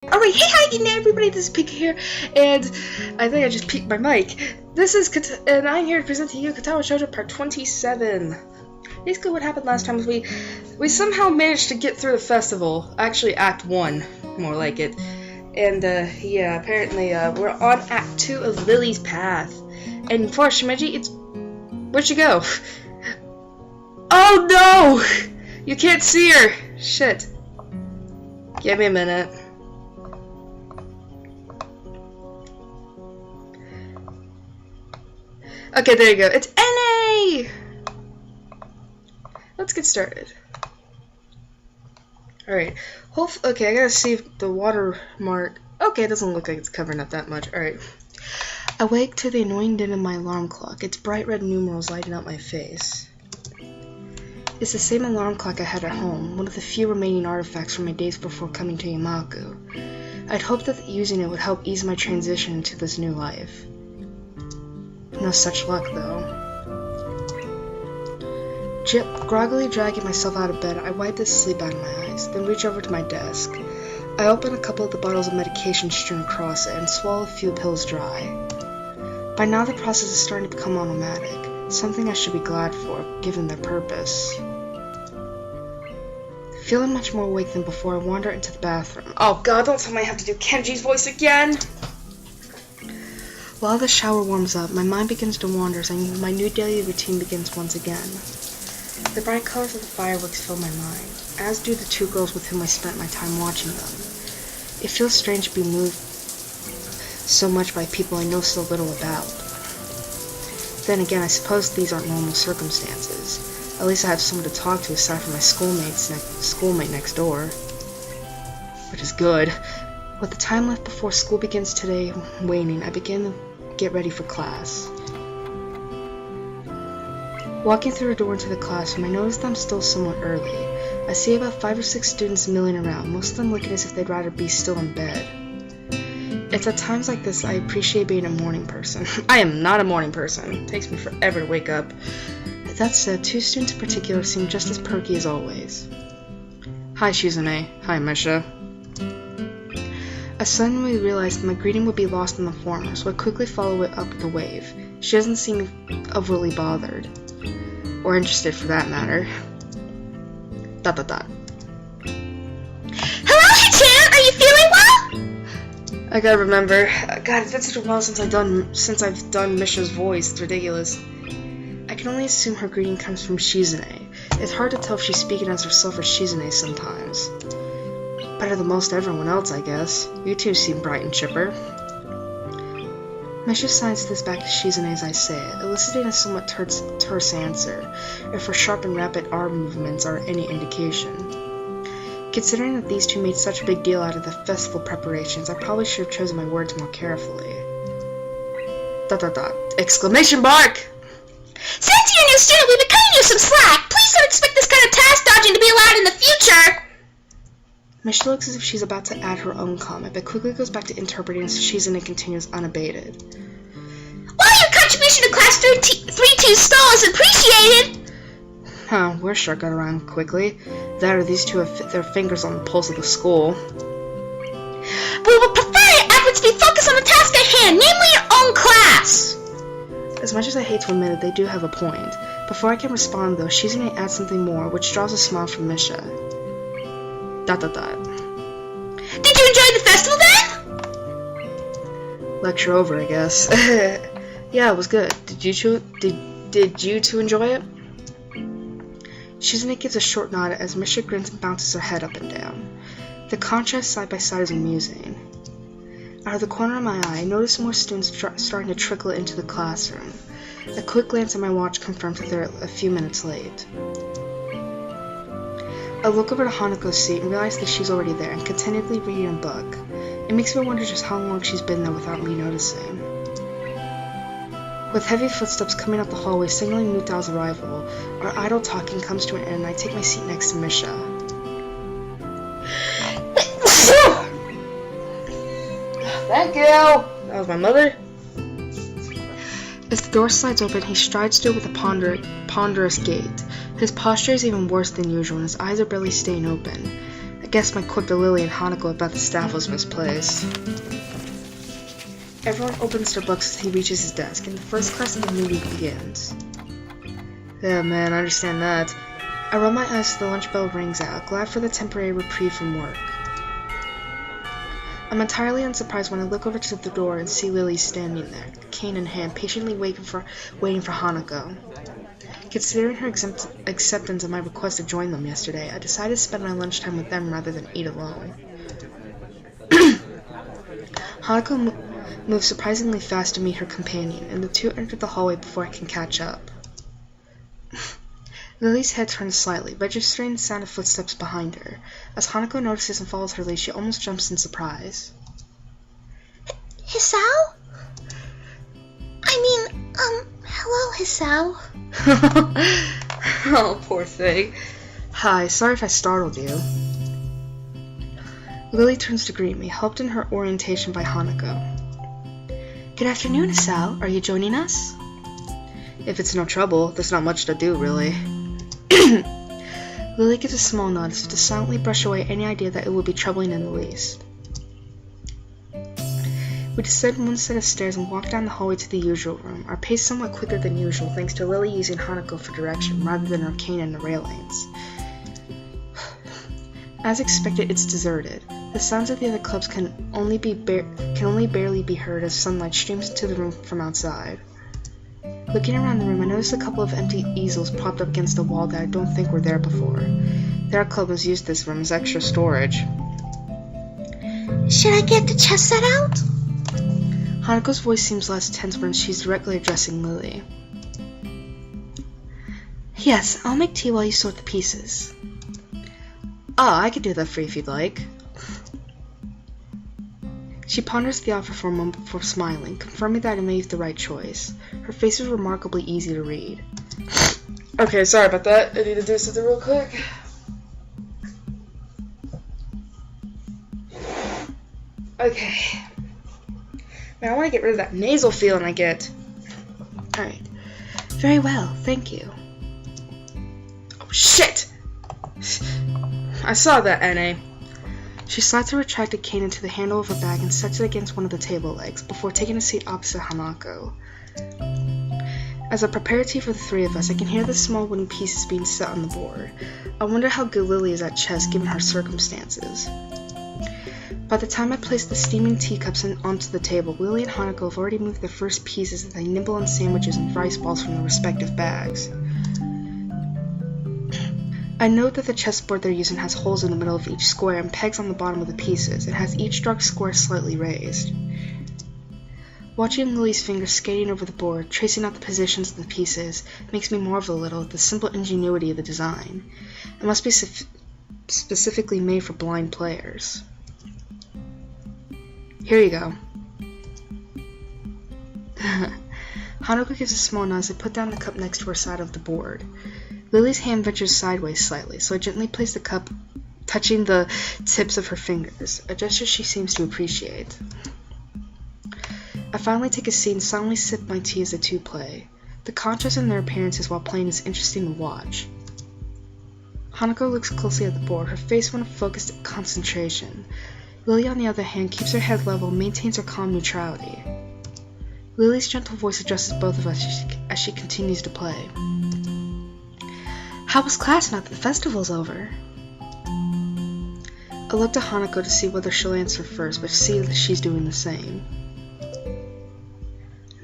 Alright, hey, hi again everybody, this is Pika here, and I think I just peaked my mic. This is and I'm here to present to you Katawa Shoujo part 27. Basically what happened last time was we somehow managed to get through the festival, actually Act 1, more like it. And yeah, apparently we're on Act 2 of Lily's Path. And for Shimeji, where'd she go? Oh no! You can't see her! Shit. Give me a minute. Okay, there you go. It's NA! Let's get started. Alright. Okay, I gotta see if the watermark... Okay, it doesn't look like it's covering up that much. Alright. Awake to the annoying din of my alarm clock. Its bright red numerals lighting up my face. It's the same alarm clock I had at home, one of the few remaining artifacts from my days before coming to Yamaku. I'd hoped that using it would help ease my transition into this new life. No such luck, though. Groggily dragging myself out of bed, I wipe the sleep out of my eyes, then reach over to my desk. I open a couple of the bottles of medication strewn across it and swallow a few pills dry. By now the process is starting to become automatic, something I should be glad for, given their purpose. Feeling much more awake than before, I wander into the bathroom. Oh god, don't tell me I have to do Kenji's voice again! While the shower warms up, my mind begins to wander and my new daily routine begins once again. The bright colors of the fireworks fill my mind, as do the two girls with whom I spent my time watching them. It feels strange to be moved so much by people I know so little about. Then again, I suppose these aren't normal circumstances. At least I have someone to talk to aside from my schoolmate next door. Which is good. With the time left before school begins today waning, I begin to get ready for class. Walking through a door into the classroom, I notice that I'm still somewhat early. I see about 5 or 6 students milling around, most of them looking as if they'd rather be still in bed. It's at times like this I appreciate being a morning person. I am not a morning person. It takes me forever to wake up. That said, 2 students in particular seem just as perky as always. Hi, Shizune. Hi, Misha. I suddenly realized that my greeting would be lost on the former, so I quickly follow it up with a wave. She doesn't seem overly bothered. Or interested, for that matter. ... Hello, Hichan! Are you feeling well? I gotta remember. God, it's been such a while since I've done Misha's voice. It's ridiculous. I can only assume her greeting comes from Shizune. It's hard to tell if she's speaking as herself or Shizune sometimes. Better than most everyone else, I guess. You two seem bright and chipper. Misha signs this back to Shizune as I say it, eliciting a somewhat terse answer, if her sharp and rapid arm movements are any indication. Considering that these two made such a big deal out of the festival preparations, I probably should have chosen my words more carefully. ... Exclamation mark! Since you're a new student, we've been cutting you some slack. Please don't expect this kind of task dodging to be allowed in the future. Misha looks as if she's about to add her own comment, but quickly goes back to interpreting as Shizune continues unabated. While your contribution to Class 3-2 stall is appreciated! Huh, we're sure got around quickly. That or these two have their fingers on the pulse of the school. We would prefer your efforts be focused on the task at hand, namely your own class! As much as I hate to admit it, they do have a point. Before I can respond, though, Shizune adds something more, which draws a smile from Misha. ... Did you enjoy the festival then? Lecture over, I guess. Yeah, it was good. Did you two enjoy it? Shizune gives a short nod as Misha grins and bounces her head up and down. The contrast side by side is amusing. Out of the corner of my eye, I notice more students starting to trickle into the classroom. A quick glance at my watch confirms that they're a few minutes late. I look over to Hanako's seat and realize that she's already there and continually reading a book. It makes me wonder just how long she's been there without me noticing. With heavy footsteps coming up the hallway signaling Mutao's arrival, our idle talking comes to an end and I take my seat next to Misha. Thank you! That was my mother. As the door slides open, he strides through with a ponderous gait. His posture is even worse than usual, and his eyes are barely staying open. guess my quip to Lily and Hanako about the staff was misplaced. Everyone opens their books as he reaches his desk, and the first class of the new week begins. Yeah, man, I understand that. I roll my eyes as the lunch bell rings out, glad for the temporary reprieve from work. I'm entirely unsurprised when I look over to the door and see Lily standing there, cane in hand, patiently waiting for Hanako. Considering her acceptance of my request to join them yesterday, I decided to spend my lunchtime with them rather than eat alone. Hanako moved surprisingly fast to meet her companion, and the two entered the hallway before I can catch up. Lily's head turns slightly, registering the sound of footsteps behind her. As Hanako notices and follows her lead, she almost jumps in surprise. Hisao? Hello, Hisao. Oh, poor thing. Hi, sorry if I startled you. Lily turns to greet me, helped in her orientation by Hanako. Good afternoon, Hisao. Are you joining us? If it's no trouble, there's not much to do, really. Lily gives a small nod as if to silently brush away any idea that it would be troubling in the least. We descend one set of stairs and walk down the hallway to the usual room, our pace somewhat quicker than usual thanks to Lily using Hanako for direction rather than her cane and the railings. As expected, it's deserted. The sounds of the other clubs can only barely be heard as sunlight streams into the room from outside. Looking around the room, I noticed a couple of empty easels propped up against the wall that I don't think were there before. Their club has used this room as extra storage. Should I get the chess set out? Hanako's voice seems less tense when she's directly addressing Lily. Yes, I'll make tea while you sort the pieces. I could do that for you if you'd like. She ponders the offer for a moment before smiling, confirming that I made the right choice. Her face was remarkably easy to read. Okay, sorry about that. I need to do something real quick. Okay. Man, I want to get rid of that nasal feeling I get. Alright. Very well, thank you. Oh, shit! I saw that, N.A. She slides her retracted cane into the handle of her bag and sets it against one of the table legs, before taking a seat opposite Hanako. As I prepare tea for the three of us, I can hear the small wooden pieces being set on the board. I wonder how good Lily is at chess, given her circumstances. By the time I place the steaming teacups onto the table, Lily and Hanako have already moved their first pieces as they nibble on sandwiches and rice balls from their respective bags. I note that the chessboard they're using has holes in the middle of each square and pegs on the bottom of the pieces. It has each dark square slightly raised. Watching Lily's fingers skating over the board, tracing out the positions of the pieces, makes me marvel a little at the simple ingenuity of the design. It must be specifically made for blind players. Here you go. Hanako gives a small nod as I put down the cup next to her side of the board. Lily's hand ventures sideways slightly, so I gently place the cup, touching the tips of her fingers, a gesture she seems to appreciate. I finally take a seat and silently sip my tea as the two play. The contrast in their appearances while playing is interesting to watch. Hanako looks closely at the board, her face one of focused concentration. Lily, on the other hand, keeps her head level and maintains her calm neutrality. Lily's gentle voice addresses both of us as she continues to play. How was class now that the festival's over? I look to Hanako to see whether she'll answer first, but see that she's doing the same.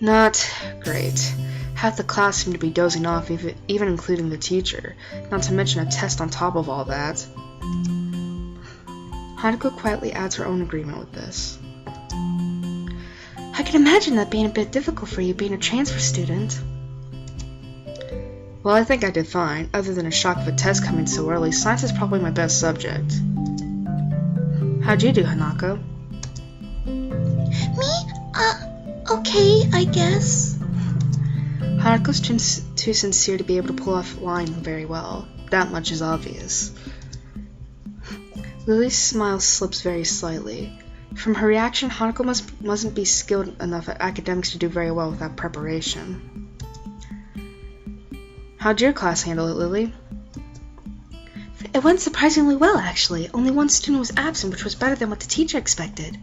Not great. Half the class seemed to be dozing off, even including the teacher, not to mention a test on top of all that. Hanako quietly adds her own agreement with this. I can imagine that being a bit difficult for you being a transfer student. Well, I think I did fine. Other than a shock of a test coming so early, science is probably my best subject. How'd you do, Hanako? Me? Okay, I guess. Hanako's too sincere to be able to pull off a line very well. That much is obvious. Lily's smile slips very slightly. From her reaction, Hanako mustn't be skilled enough at academics to do very well without preparation. How'd your class handle it, Lily? It went surprisingly well, actually. Only one student was absent, which was better than what the teacher expected.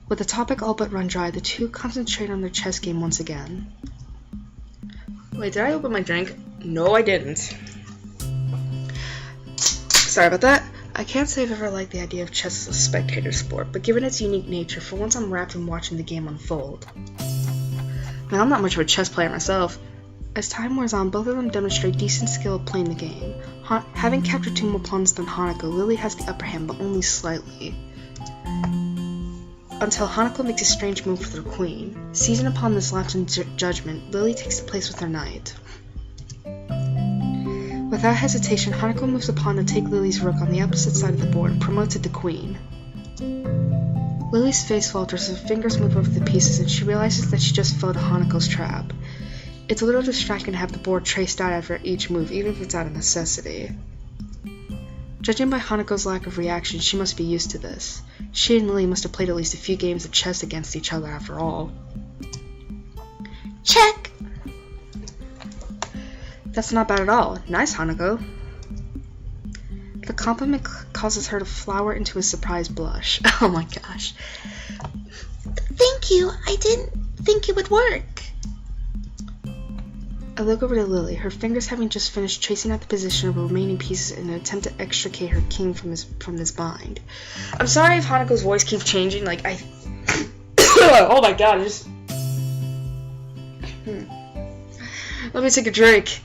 With the topic all but run dry, the two concentrate on their chess game once again. Wait, did I open my drink? No, I didn't. Sorry about that. I can't say I've ever liked the idea of chess as a spectator sport, but given its unique nature, for once I'm wrapped in watching the game unfold. Man, I'm not much of a chess player myself. As time wears on, both of them demonstrate decent skill at playing the game. Having captured 2 more pawns than Hanako, Lily has the upper hand, but only slightly. Until Hanako makes a strange move with her queen. Seizing upon this lapse in judgment, Lily takes the place with her knight. Without hesitation, Hanako moves a pawn to take Lily's rook on the opposite side of the board and promotes it to queen. Lily's face falters as her fingers move over the pieces and she realizes that she just fell to Hanako's trap. It's a little distracting to have the board traced out after each move, even if it's out of necessity. Judging by Hanako's lack of reaction, she must be used to this. She and Lily must have played at least a few games of chess against each other after all. Check! That's not bad at all. Nice, Hanako. The compliment causes her to flower into a surprised blush. Oh my gosh. Thank you. I didn't think it would work. I look over to Lily, her fingers having just finished tracing out the position of the remaining pieces in an attempt to extricate her king from this bind. I'm sorry if Hanako's voice keeps changing, like I... Oh my god, just... Let me take a drink.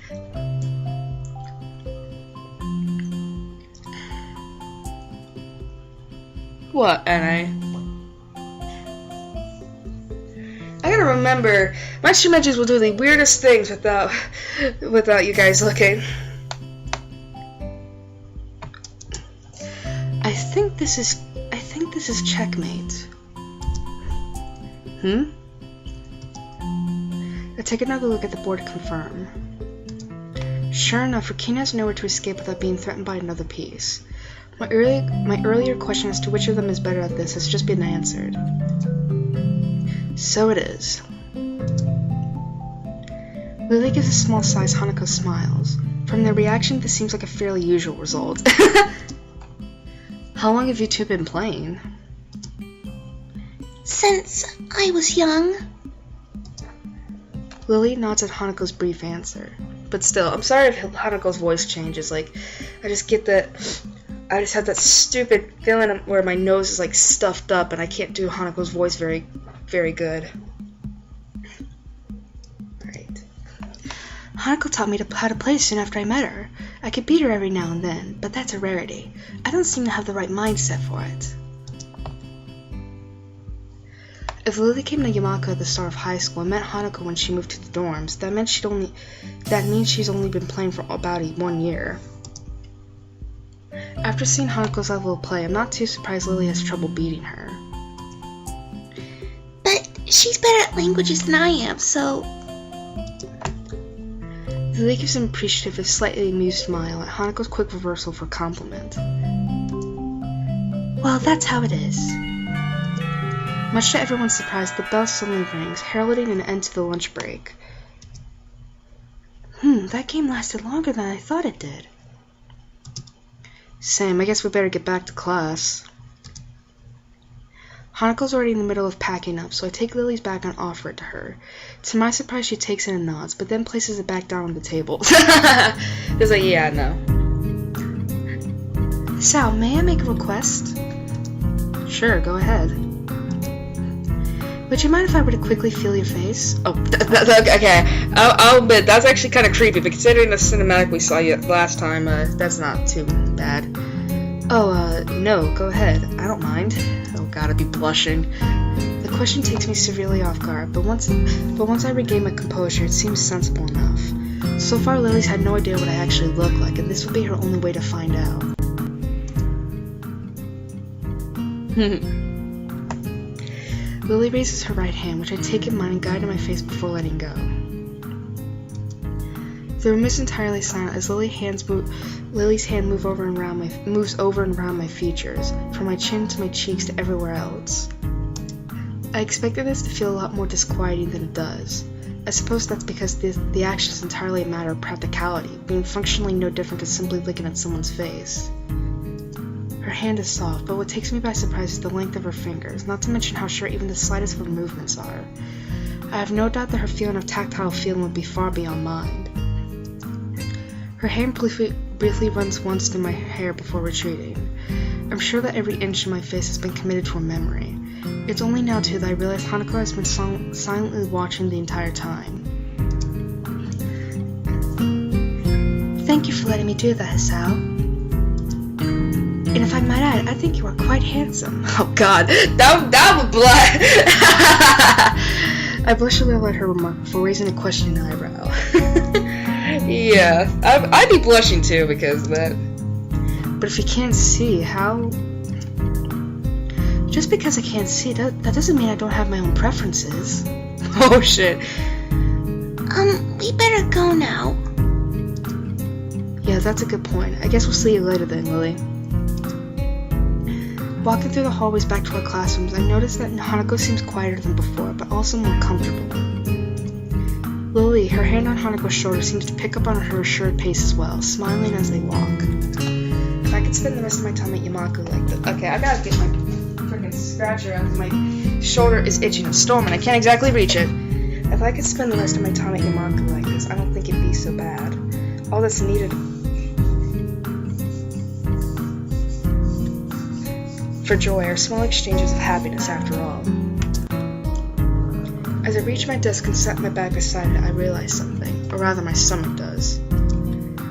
What, NA? I gotta remember, my stream edges will do the weirdest things without you guys looking. I think this is checkmate. I take another look at the board to confirm. Sure enough, Rakina has nowhere to escape without being threatened by another piece. My earlier question as to which of them is better at this has just been answered. So it is. Lily gives a small sigh as Hanako smiles. From their reaction, this seems like a fairly usual result. How long have you two been playing? Since I was young. Lily nods at Hanako's brief answer. But still, I'm sorry if Hanako's voice changes. Like, I just have that stupid feeling where my nose is like stuffed up and I can't do Hanako's voice very, very good. Alright. Hanako taught me how to play soon after I met her. I could beat her every now and then, but that's a rarity. I don't seem to have the right mindset for it. If Lily came to Yamaka at the start of high school and met Hanako when she moved to the dorms, that means she's only been playing for about 1 year. After seeing Hanako's level of play, I'm not too surprised Lily has trouble beating her. But she's better at languages than I am, so... Lily gives an appreciative, if slightly amused smile at Hanako's quick reversal for compliment. Well, that's how it is. Much to everyone's surprise, the bell suddenly rings, heralding an end to the lunch break. That game lasted longer than I thought it did. Same, I guess we better get back to class. Hanako's already in the middle of packing up, so I take Lily's bag and offer it to her. To my surprise, she takes it and nods, but then places it back down on the table. It's like, yeah, no. Sal, may I make a request? Sure, go ahead. Would you mind if I were to quickly feel your face? Oh, okay. I'll admit, that's actually kind of creepy, but considering the cinematic we saw last time, that's not too bad. Oh, no, go ahead. I don't mind. Oh god, I'd be blushing. The question takes me severely off guard, but once I regain my composure, it seems sensible enough. So far, Lily's had no idea what I actually look like, and this will be her only way to find out. Lily raises her right hand, which I take in mine and guide in my face before letting go. The room is entirely silent as Lily's hand moves over and around my features, from my chin to my cheeks to everywhere else. I expected this to feel a lot more disquieting than it does. I suppose that's because the action is entirely a matter of practicality, being functionally no different to simply looking at someone's face. Her hand is soft, but what takes me by surprise is the length of her fingers, not to mention how short even the slightest of her movements are. I have no doubt that her feeling of tactile feeling would be far beyond mine. Her hand briefly runs once through my hair before retreating. I'm sure that every inch of my face has been committed to her memory. It's only now, too, that I realize Hanako has been silently watching the entire time. Thank you for letting me do that, Hisao. And if I might add, I think you are quite handsome. Oh god, that would blush. I blushed a little at her remark before raising a questioning eyebrow. Yeah, I'd be blushing too because of that. But if you can't see, how... Just because I can't see, that doesn't mean I don't have my own preferences. Oh shit. We better go now. Yeah, that's a good point. I guess we'll see you later then, Lily. Walking through the hallways back to our classrooms, I noticed that Hanako seems quieter than before, but also more comfortable. Lily, her hand on Hanako's shoulder, seems to pick up on her assured pace as well, smiling as they walk. If I could spend the rest of my time at Yamaku like this... Okay, I gotta get my freaking scratcher out because my shoulder is itching and storming. I can't exactly reach it. If I could spend the rest of my time at Yamaku like this, I don't think it'd be so bad. All that's needed for joy are small exchanges of happiness after all. As I reached my desk and sat my bag beside it, I realized something, or rather my stomach does.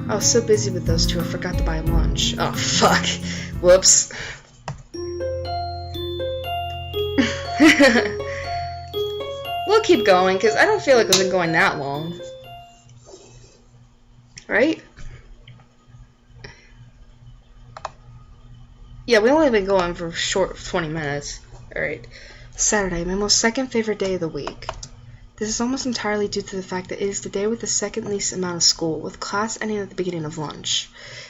I was so busy with those two I forgot to buy lunch. Oh fuck. Whoops. We'll keep going, because I don't feel like we've been going that long. Right? Yeah, we only been going for a short 20 minutes. Alright. Saturday, my most second favorite day of the week. This is almost entirely due to the fact that it is the day with the second least amount of school, with class ending at the beginning of lunch.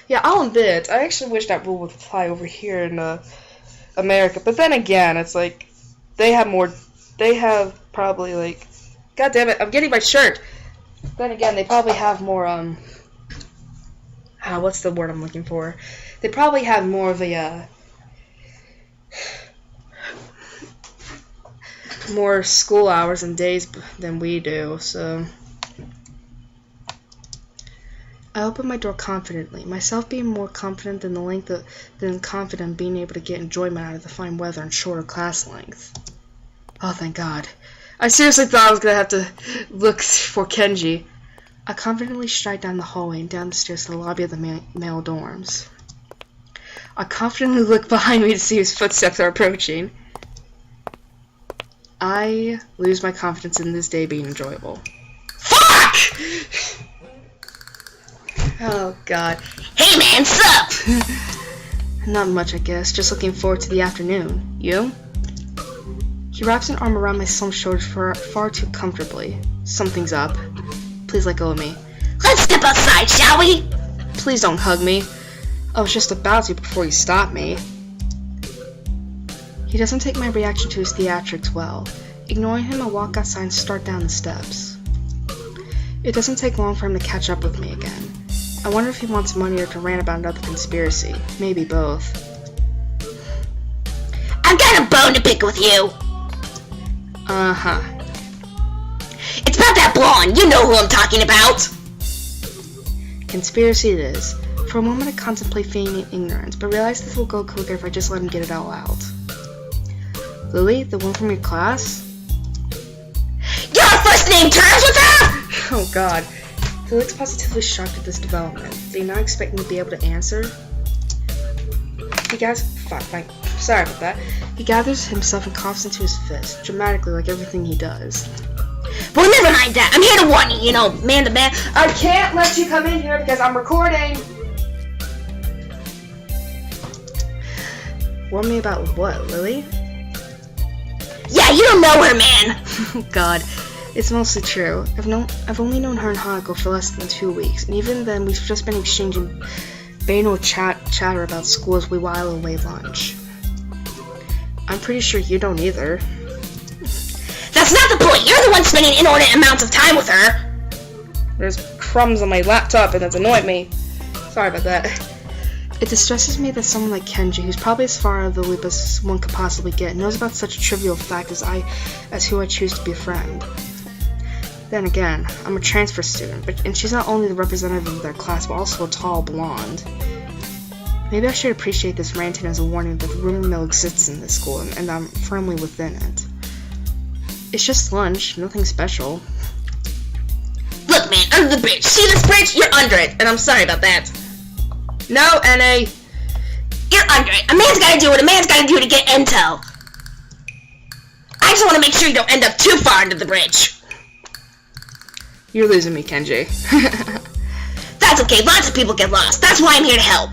Yeah, I'll admit, I actually wish that rule would apply over here in America, but then again, it's like, they have probably like, god damn it, I'm getting my shirt! Then again, they probably have more, what's the word I'm looking for? They probably have more of a, more school hours and days than we do, so... I opened my door confidently, myself being more confident than confident being able to get enjoyment out of the fine weather and shorter class length. Oh, thank God. I seriously thought I was gonna have to look for Kenji. I confidently stride down the hallway and down the stairs to the lobby of the male dorms. I confidently look behind me to see whose footsteps are approaching. I lose my confidence in this day being enjoyable. Fuck! Oh, God. Hey, man, sup? Not much, I guess. Just looking forward to the afternoon. You? He wraps an arm around my slumped shoulders far too comfortably. Something's up. Please let go of me. Let's step outside, shall we? Please don't hug me. I was just about to before you stopped me. He doesn't take my reaction to his theatrics well. Ignoring him, I walk outside and start down the steps. It doesn't take long for him to catch up with me again. I wonder if he wants money or to rant about another conspiracy. Maybe both. I've got a bone to pick with you. Uh-huh. It's about that blonde. You know who I'm talking about. Conspiracy it is. For a moment I contemplate feigning ignorance, but realize this will go quicker if I just let him get it all out. Lily, the one from your class? You're on first name terms with her? Oh god. Felix positively shocked at this development. Did he not expect me to be able to answer? Sorry about that. He gathers himself and coughs into his fist, dramatically like everything he does. Well, never mind that. I'm here to warn you, man to man. I can't let you come in here because I'm recording. Warn me about what, Lily? Yeah, you don't know her, man. Oh god. It's mostly true. I've only known her and Hanako for less than 2 weeks, and even then we've just been exchanging banal chatter about school as we while away lunch. I'm pretty sure you don't either. That's That's not the point. You're the one spending inordinate amounts of time with her. There's crumbs on my laptop and it's annoyed me. Sorry about that. It distresses me that someone like Kenji, who's probably as far out of the loop as one could possibly get, knows about such a trivial fact as who I choose to be a friend. Then again, I'm a transfer student, and she's not only the representative of their class, but also a tall blonde. Maybe I should appreciate this ranting as a warning that the rumor mill exists in this school, and I'm firmly within it. It's just lunch, nothing special. Look, man, under the bridge. See this bridge? You're under it, and I'm sorry about that. No, N.A. You're under it. A man's gotta do what a man's gotta do to get intel. I just want to make sure you don't end up too far under the bridge. You're losing me, Kenji. That's okay. Lots of people get lost. That's why I'm here to help.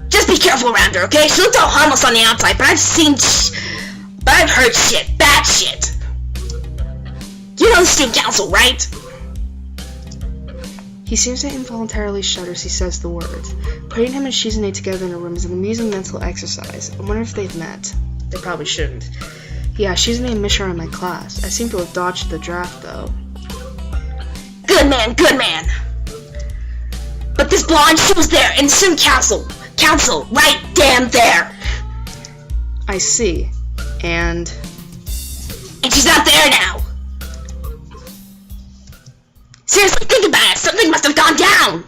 Just be careful around her, okay? She looked all harmless on the outside, but I've heard shit. Bad shit. You know the student council, right? He seems to involuntarily shudder as he says the words. Putting him and Shizune together in a room is an amusing mental exercise. I wonder if they've met. They probably shouldn't. Yeah, Shizune and Misha are in my class. I seem to have dodged the draft, though. Good man, good man. But this blonde, she was there in the student council. Council, right damn there. I see. And she's not there now. Seriously, think about it. Something must have gone down.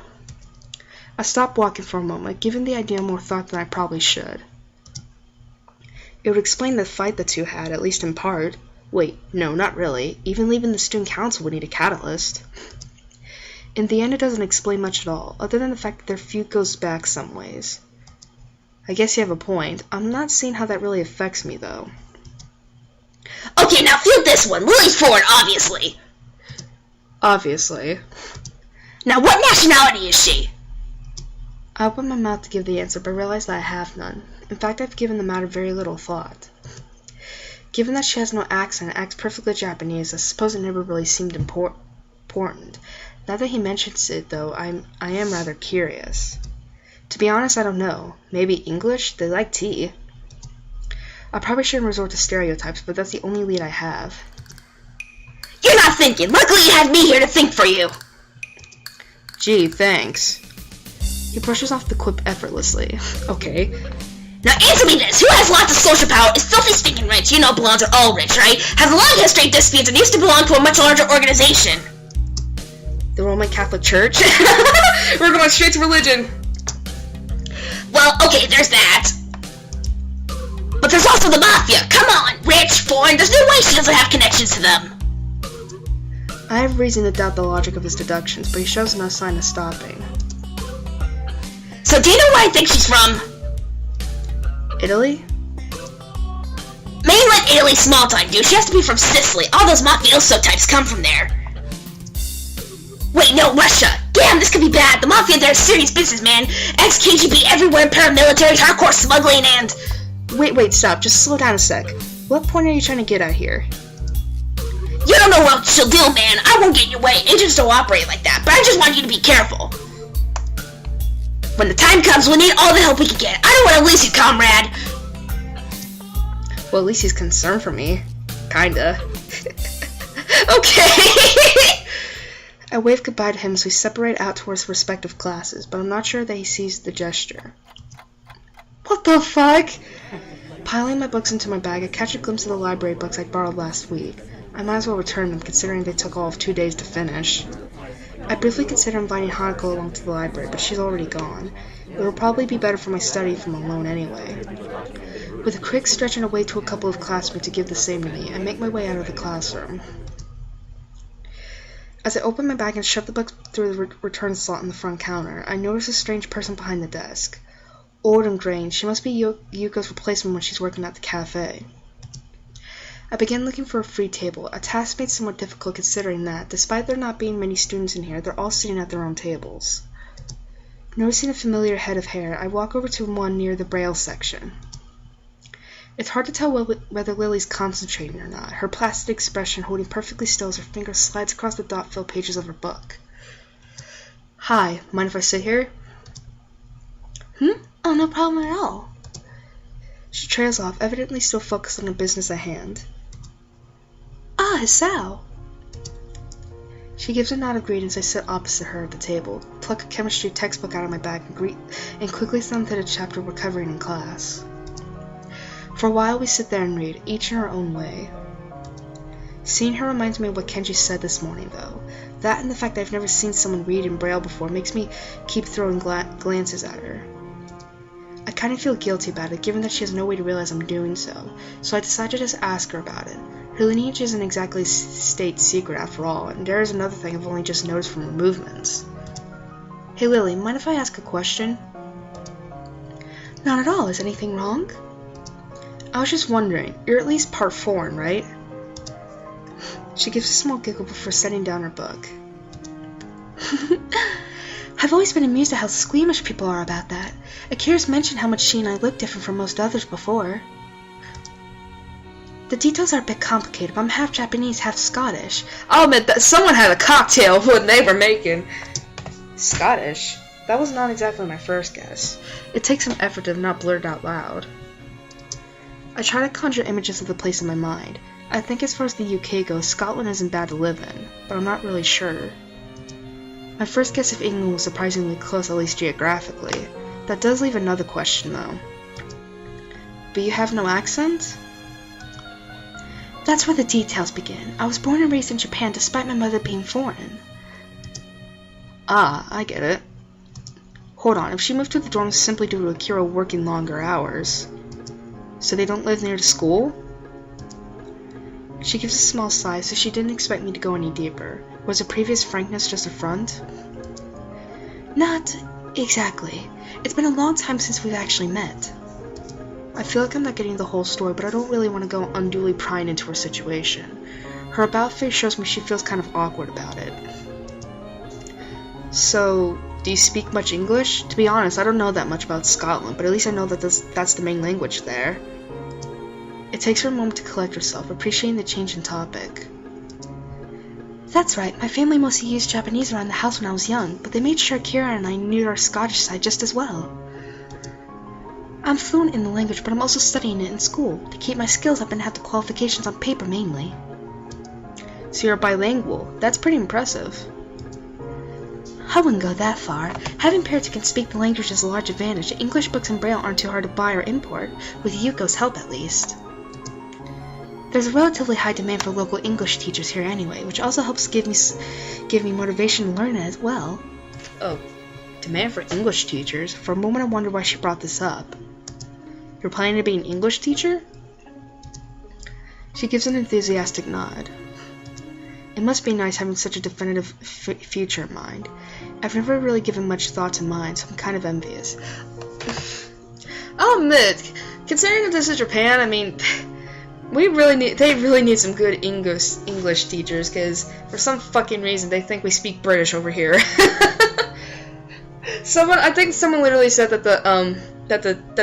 I stopped walking for a moment, giving the idea more thought than I probably should. It would explain the fight the two had, at least in part. Wait, no, not really. Even leaving the student council would need a catalyst. In the end, it doesn't explain much at all, other than the fact that their feud goes back some ways. I guess you have a point. I'm not seeing how that really affects me, though. Okay, now feud this one. Lily's forward, obviously. Obviously. Now, what nationality is she? I opened my mouth to give the answer, but realized that I have none. In fact, I've given the matter very little thought. Given that she has no accent and acts perfectly Japanese, I suppose it never really seemed important. Now that he mentions it, though, I am rather curious. To be honest, I don't know. Maybe English? They like tea. I probably shouldn't resort to stereotypes, but that's the only lead I have. You're not thinking. Luckily you have me here to think for you. Gee, thanks. He brushes off the quip effortlessly. Okay. Now answer me this. Who has lots of social power, is filthy stinking rich, you know blondes are all rich, right? Has a long history of disputes and used to belong to a much larger organization. The Roman Catholic Church? We're going straight to religion. Well, okay, there's that. But there's also the Mafia. Come on, rich, foreign, there's no way she doesn't have connections to them. I have reason to doubt the logic of his deductions, but he shows no sign of stopping. So do you know where I think she's from? Italy? Mainland Italy, small time, dude. She has to be from Sicily. All those mafioso types come from there. Wait, no, Russia. Damn, this could be bad. The Mafia there is serious business, man. Ex-KGB everywhere, paramilitary, hardcore smuggling, and... Wait, stop. Just slow down a sec. What point are you trying to get at here? You don't know what she'll do, man. I won't get in your way. Agents don't operate like that, but I just want you to be careful. When the time comes, we'll need all the help we can get. I don't want to lose you, comrade. Well, at least he's concerned for me. Kinda. Okay. I wave goodbye to him as we separate out towards respective classes, but I'm not sure that he sees the gesture. What the fuck? Piling my books into my bag, I catch a glimpse of the library books I borrowed last week. I might as well return them, considering they took all of 2 days to finish. I briefly consider inviting Hanako along to the library, but she's already gone. It will probably be better for my study if I'm alone anyway. With a quick stretching away to a couple of classmates to give the same to me, I make my way out of the classroom. As I open my bag and shove the books through the return slot on the front counter, I notice a strange person behind the desk. Old and graying, she must be Yuko's replacement when she's working at the cafe. I begin looking for a free table, a task made somewhat difficult considering that, despite there not being many students in here, they're all sitting at their own tables. Noticing a familiar head of hair, I walk over to one near the braille section. It's hard to tell whether Lily's concentrating or not, her placid expression holding perfectly still as her finger slides across the dot-filled pages of her book. Hi, mind if I sit here? Oh, no problem at all. She trails off, evidently still focused on her business at hand. his Sao. She gives a nod of greeting as I sit opposite her at the table, pluck a chemistry textbook out of my bag, and quickly thumb through the chapter we're covering in class. For a while we sit there and read, each in our own way. Seeing her reminds me of what Kenji said this morning, though. That and the fact that I've never seen someone read in Braille before makes me keep throwing glances at her. I kind of feel guilty about it, given that she has no way to realize I'm doing so I decided to just ask her about it. Her lineage isn't exactly state secret after all, and there is another thing I've only just noticed from her movements. Hey Lily, mind if I ask a question? Not at all, is anything wrong? I was just wondering, you're at least part foreign, right? She gives a small giggle before setting down her book. I've always been amused at how squeamish people are about that. Akira's mentioned how much she and I look different from most others before. The details are a bit complicated, but I'm half Japanese, half Scottish. I'll admit that someone had a cocktail when they were making. Scottish? That was not exactly my first guess. It takes some effort to not blurt out loud. I try to conjure images of the place in my mind. I think as far as the UK goes, Scotland isn't bad to live in, but I'm not really sure. My first guess of England was surprisingly close, at least geographically. That does leave another question, though. But you have no accent? That's where the details begin. I was born and raised in Japan despite my mother being foreign. Ah, I get it. Hold on, if she moved to the dorms simply due to Akira working longer hours, so they don't live near the school? She gives a small sigh, so she didn't expect me to go any deeper. Was her previous frankness just a front? Not exactly. It's been a long time since we've actually met. I feel like I'm not getting the whole story, but I don't really want to go unduly prying into her situation. Her about face shows me she feels kind of awkward about it. So, do you speak much English? To be honest, I don't know that much about Scotland, but at least I know that that's the main language there. It takes her a moment to collect herself, appreciating the change in topic. That's right, my family mostly used Japanese around the house when I was young, but they made sure Akira and I knew our Scottish side just as well. I'm fluent in the language, but I'm also studying it in school, to keep my skills up and have the qualifications on paper mainly. So you're bilingual. That's pretty impressive. I wouldn't go that far. Having parents who can speak the language is a large advantage. English books and Braille aren't too hard to buy or import, with Yuko's help at least. There's a relatively high demand for local English teachers here anyway, which also helps give me motivation to learn it as well. Oh, demand for English teachers? For a moment I wondered why she brought this up. You're planning to be an English teacher? She gives an enthusiastic nod. It must be nice having such a definitive future in mind. I've never really given much thought to mine, so I'm kind of envious. I'll admit, considering that this is Japan, I mean, they really need some good English teachers, because for some fucking reason they think we speak British over here. I think someone literally said that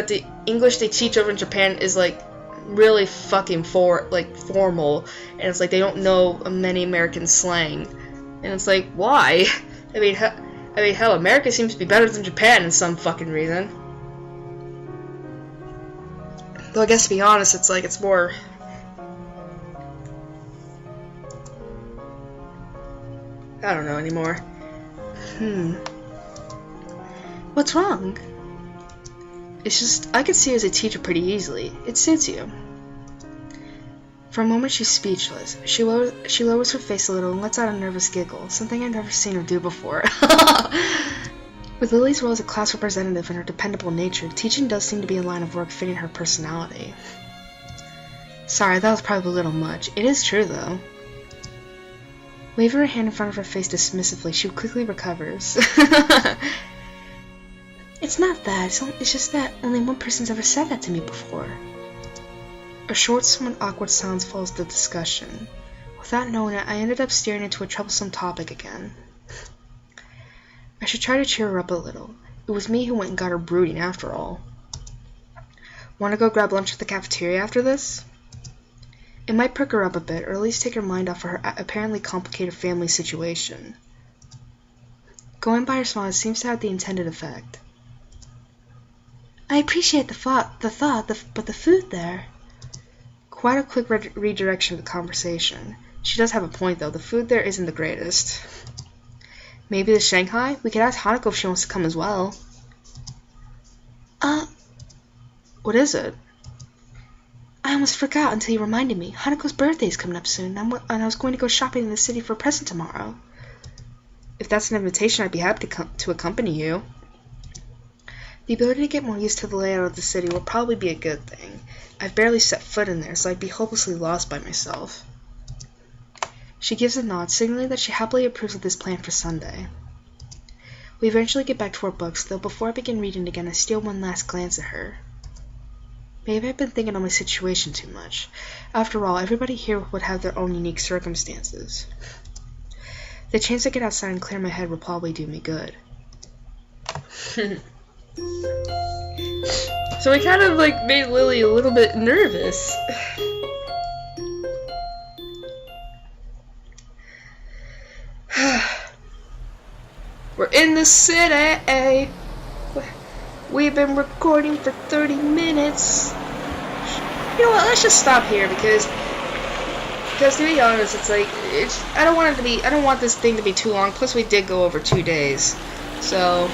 the English they teach over in Japan is like really fucking formal, and it's like they don't know many American slang, and it's like, why? I mean, hell, America seems to be better than Japan in some fucking reason. Though I guess to be honest, it's more. I don't know anymore. What's wrong? It's just, I could see you as a teacher pretty easily. It suits you. For a moment she's speechless. She lowers her face a little and lets out a nervous giggle, something I've never seen her do before. With Lily's role as a class representative and her dependable nature, teaching does seem to be a line of work fitting her personality. Sorry, that was probably a little much. It is true, though. Waving her hand in front of her face dismissively, she quickly recovers. It's not that. It's just that only one person's ever said that to me before. A short, somewhat awkward silence follows the discussion. Without knowing it, I ended up staring into a troublesome topic again. I should try to cheer her up a little. It was me who went and got her brooding, after all. Want to go grab lunch at the cafeteria after this? It might perk her up a bit, or at least take her mind off of her apparently complicated family situation. Going by her smile seems to have the intended effect. I appreciate the thought, but the food there... Quite a quick redirection of the conversation. She does have a point, though. The food there isn't the greatest. Maybe the Shanghai? We could ask Hanako if she wants to come as well. What is it? I almost forgot until you reminded me. Hanako's birthday is coming up soon, and I was going to go shopping in the city for a present tomorrow. If that's an invitation, I'd be happy to accompany you. The ability to get more used to the layout of the city will probably be a good thing. I've barely set foot in there, so I'd be hopelessly lost by myself. She gives a nod, signaling that she happily approves of this plan for Sunday. We eventually get back to our books, though before I begin reading again, I steal one last glance at her. Maybe I've been thinking on my situation too much. After all, everybody here would have their own unique circumstances. The chance to get outside and clear my head will probably do me good. So we kind of like made Lily a little bit nervous. We're in the city. We've been recording for 30 minutes. You know what? Let's just stop here because to be honest, it's like I don't want this thing to be too long. Plus, we did go over 2 days, so.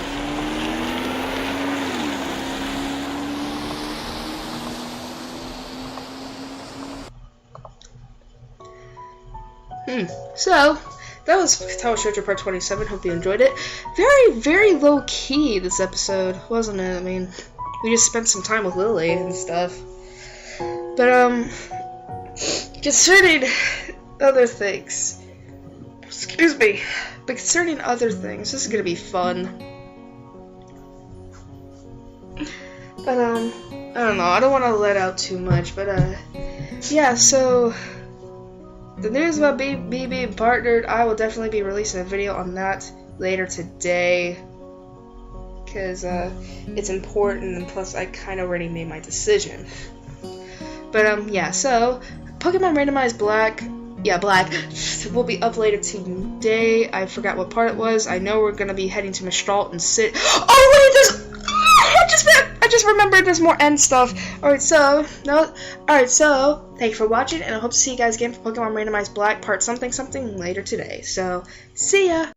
So, that was Katawa Shoujo Part 27. Hope you enjoyed it. Very, very low-key, this episode, wasn't it? I mean, we just spent some time with Lily and stuff. But, concerning other things... Excuse me. But concerning other things, this is gonna be fun. But, I don't know. I don't want to let out too much, but, yeah, so... The news about me being partnered, I will definitely be releasing a video on that later today. Because it's important, and plus I kind of already made my decision. But, yeah, so, Pokemon Randomized Black, Black, will be uploaded today. I forgot what part it was. I know we're going to be heading to Mistral and sit. Oh, wait, there's... I just remembered there's more end stuff. Alright, so, thank you for watching, and I hope to see you guys again for Pokemon Randomized Black Part something later today. So, see ya!